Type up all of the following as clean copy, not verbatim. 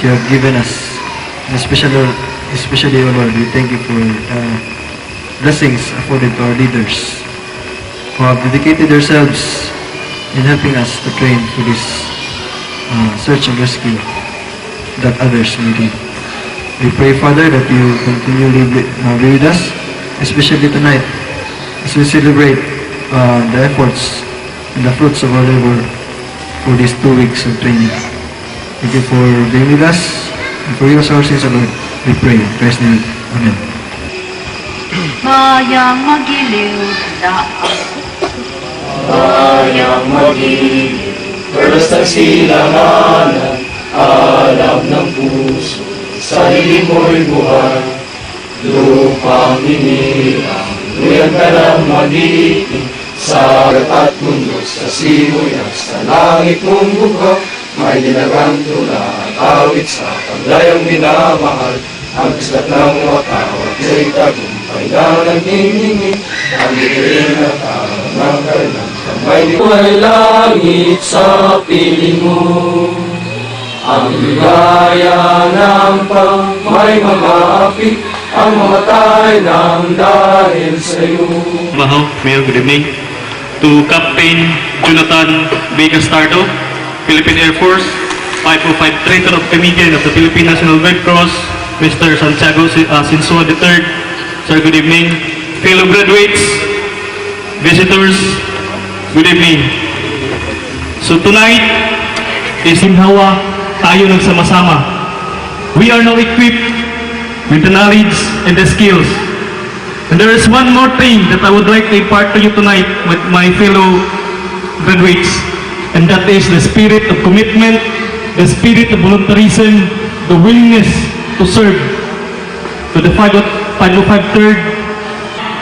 you have given us. And especially, O Lord, we thank you for blessings afforded to our leaders who have dedicated themselves in helping us to train for this search and rescue that others may need. We pray, Father, that you continually be with us, especially tonight, as we celebrate the efforts and the fruits of our labor for these 2 weeks of training. Thank you for being with us, and for your sources, Lord, we pray. In Christ's name, Amen. Bayang magiliw na Bayang magiliw, perlas ng silanganan, alam ng puso, sarili mo'y buhay. Lupang hinirang, luyan ka ng magiting, sa at mundo, sa simoy at sa langit mong buka, may dinaganto na awit sa paglayang minamahal. Ang kislat ng watawat ay tagumpay na naghihingi, ang dikiling na tao ng kailang kamay ni may langit sa piling mo. Ang ligaya ng may mga api, ang mamatay ng dahil sa'yo. Mahaw, Mayor, good evening. To Captain Jonathan B. Castardo, Philippine Air Force, 505 Traitor of Comedian of the Philippine National Red Cross, Mr. Santiago Sinsua III. Sir, good evening. Fellow graduates, visitors, good evening. So tonight is Himhawa, tayo nagsama-sama. We are now equipped with the knowledge and the skills. And there is one more thing that I would like to impart to you tonight with my fellow graduates. And that is the spirit of commitment, the spirit of voluntarism, the willingness to serve to the 503rd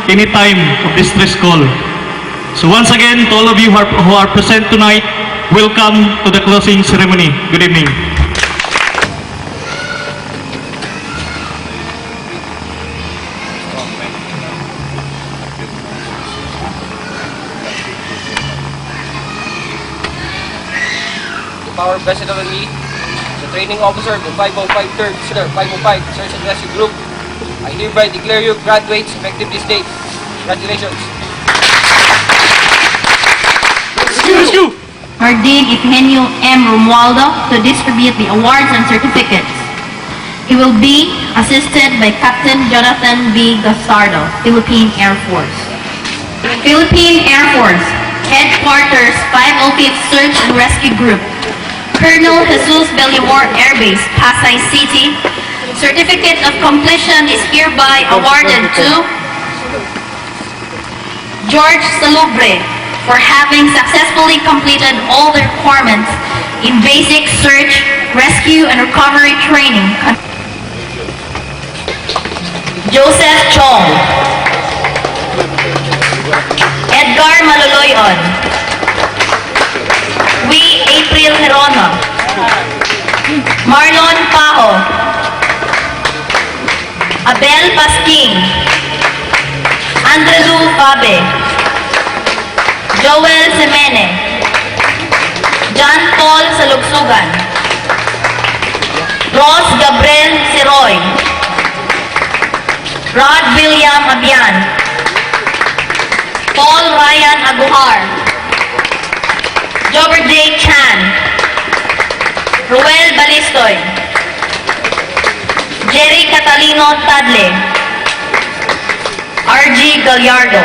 any time of distress call. So once again, to all of you who are present tonight, welcome to the closing ceremony. Good evening. Power President of me, the training officer of the 505 Search and Rescue Group, I hereby declare you graduates effective this date. Congratulations. Rescue! Hardin Eugenio M. Romualdo to distribute the awards and certificates. He will be assisted by Captain Jonathan B. Gastardo, Philippine Air Force. Philippine Air Force, Headquarters 505th Search and Rescue Group, Colonel Jesus Bellimor Air Base, Pasay City. Certificate of completion is hereby awarded to George Salubre for having successfully completed all the requirements in basic search, rescue, and recovery training. Joseph Chong, Edgar Maloloyon, April Herono, Marlon Pajo, Abel Pasking, Andrew Fabe, Joel Semene, John Paul Salugsugan, Ross Gabriel Siroy, Rod William Abian, Paul Ryan Aguhar, Jobber J. Chan, Ruel Balistoy, Jerry Catalino Tadle, R.G. Gallardo.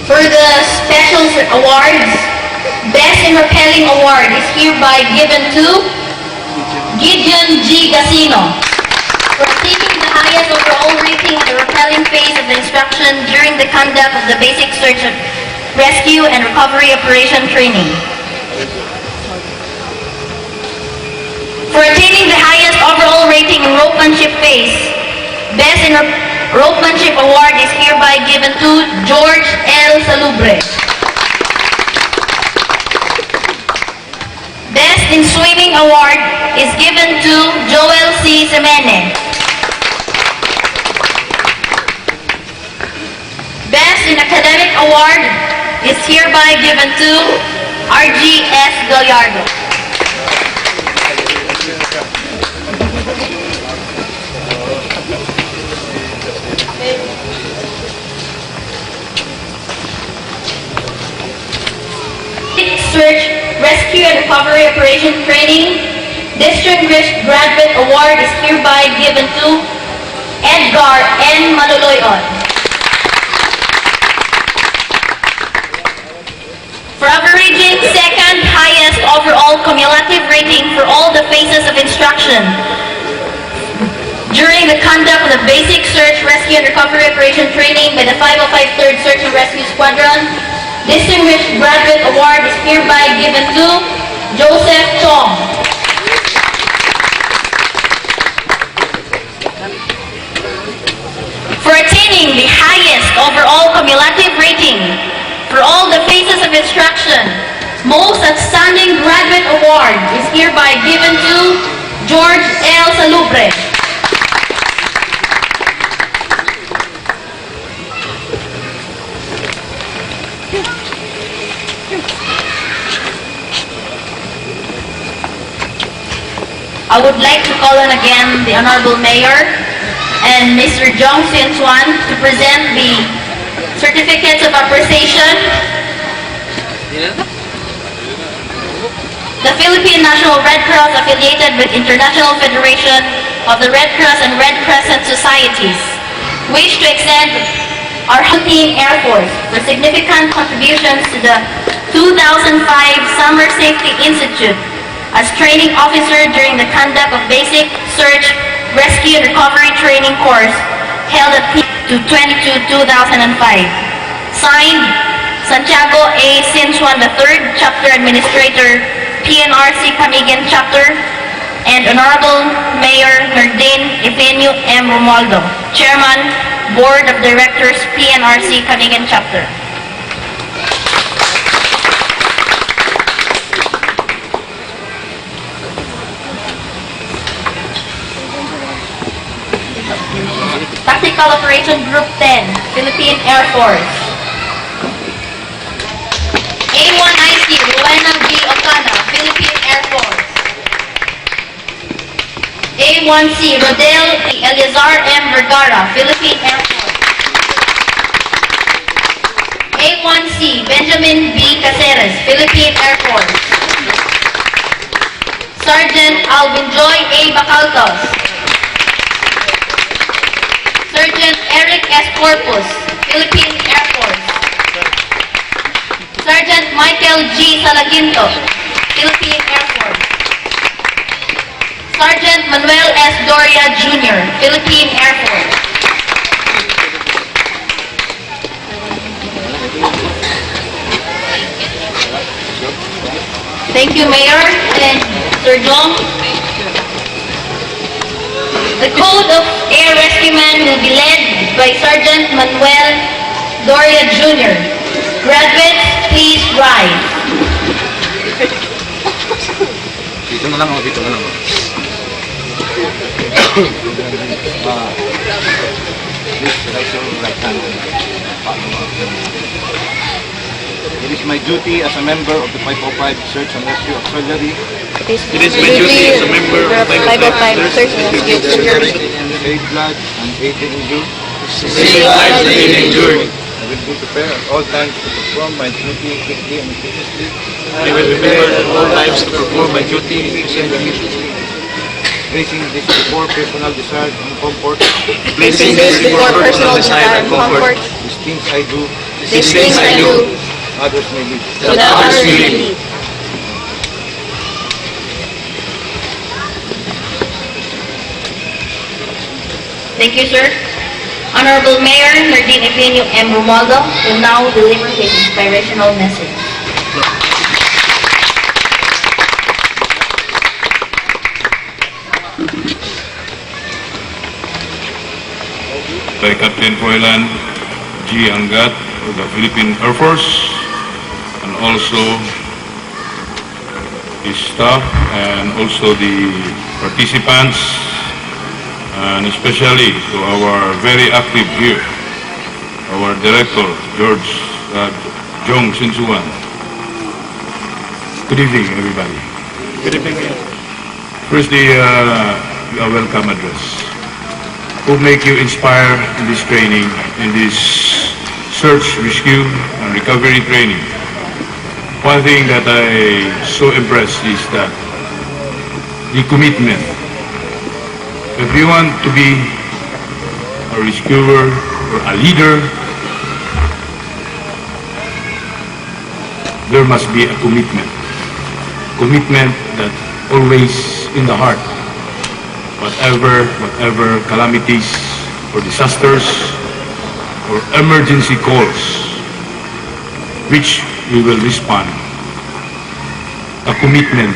For the special awards, Best in Rappelling Award is hereby given to Gideon G. Gasino for achieving the highest overall rating in the rappelling phase of the instruction during the conduct of the basic search, rescue, and recovery operation training. For attaining the highest overall rating in ropemanship phase, Best in Ropemanship Award is hereby given to George L. Salubre. Best in Swimming Award is given to Joel C. Semene. Best in Academic Award is hereby given to R.G.S. Gallardo. Search, Rescue and Recovery Operation Training Distinguished Graduate Award is hereby given to Edgar N. Manuloyon. For averaging second highest overall cumulative rating for all the phases of instruction during the conduct of the Basic Search, Rescue and Recovery Operation Training by the 505 3rd Search and Rescue Squadron, Distinguished Graduate Award is hereby given to Joseph Chong. For attaining the highest overall cumulative rating for all the phases of instruction, Most Outstanding Graduate Award is hereby given to George L. Salubre. I would like to call on again the Honorable Mayor and Mr. Jong Sin Suan to present the certificates of appreciation. The Philippine National Red Cross, affiliated with International Federation of the Red Cross and Red Crescent Societies, wish to extend our Philippine Air Force for significant contributions to the 2005 Summer Safety Institute as training officer during the conduct of Basic Search, Rescue and Recovery Training course held at P222-2005. Signed, Santiago A. Sinsuan III, Chapter Administrator, PNRC Camigan Chapter, and Honorable Mayor Nardine Efenio M. Romualdo, Chairman, Board of Directors, PNRC Camigan Chapter. Tactical Operation Group 10, Philippine Air Force. A1IC, Rowena B. Ocana, Philippine Air Force. A1C, Rodel Eleazar M. Vergara, Philippine Air Force. A1C, Benjamin B. Caceres, Philippine Air Force. Sergeant Alvin Joy A. Bacaltos. Sergeant Eric S. Corpus, Philippine Air Force. Sergeant Michael G. Salaginto, Philippine Air Force. Sergeant Manuel S. Doria Jr., Philippine Air Force. Thank you, Mayor and Sir Jong. The Code of Air Rescuemen will be led by Sergeant Manuel Doria Jr. Graduates, please rise. Dito na lang. Please raise your right hand. It is my duty as a member of the 505 Search and Rescue Auxiliary It is my duty as a member of 505 Search and Rescue Auxiliary to save blood and aid the injured. to save lives and aid the injured. I will be prepared at all times to perform my duty quickly and efficiently. I will be prepared at all times to perform my duty efficiently, Placing this before personal desire and comfort. placing this before personal desire and comfort. These things I do, These things I do, others may live. that others may live. Thank you, sir. Honorable Mayor Nardine Efenio M. Romualdo will now deliver his inspirational message. by Captain Froilan G. Angat of the Philippine Air Force, and also his staff, and also the participants, and especially to our very active here, our director, George Jong Sinsuan. Good evening, everybody. Good evening. First, the welcome address. Who make you inspire in this training, in this search, rescue, and recovery training? One thing that I so impressed is that the commitment. If you want to be a rescuer or a leader, there must be a commitment. Commitment that always in the heart. Whatever calamities or disasters or emergency calls, which we will respond, a commitment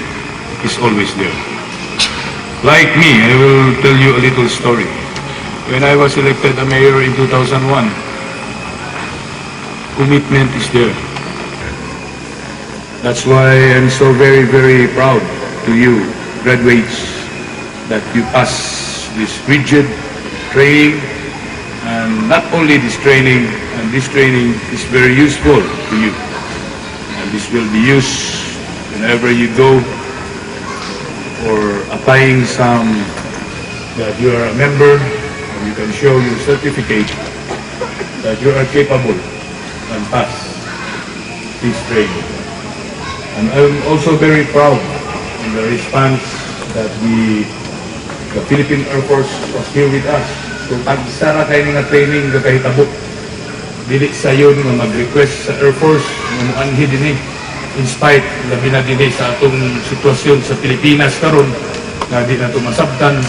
is always there. Like me, I will tell you a little story. When I was elected a mayor in 2001, commitment is there. That's why I'm so very, very proud to you, graduates, that you pass this rigid training, and not only this training, and this training is very useful to you. And this will be used whenever you go for applying some, that you are a member, and you can show your certificate that you are capable and pass this training. And I'm also very proud in the response that the Philippine Air Force was here with us. So tag-isa kayo nga training nga kahitabo. Dili sayon nga mag-request sa Air Force nga muanhi din in spite labi na din sa atong sitwasyon sa Pilipinas karon nga di na ito masabtan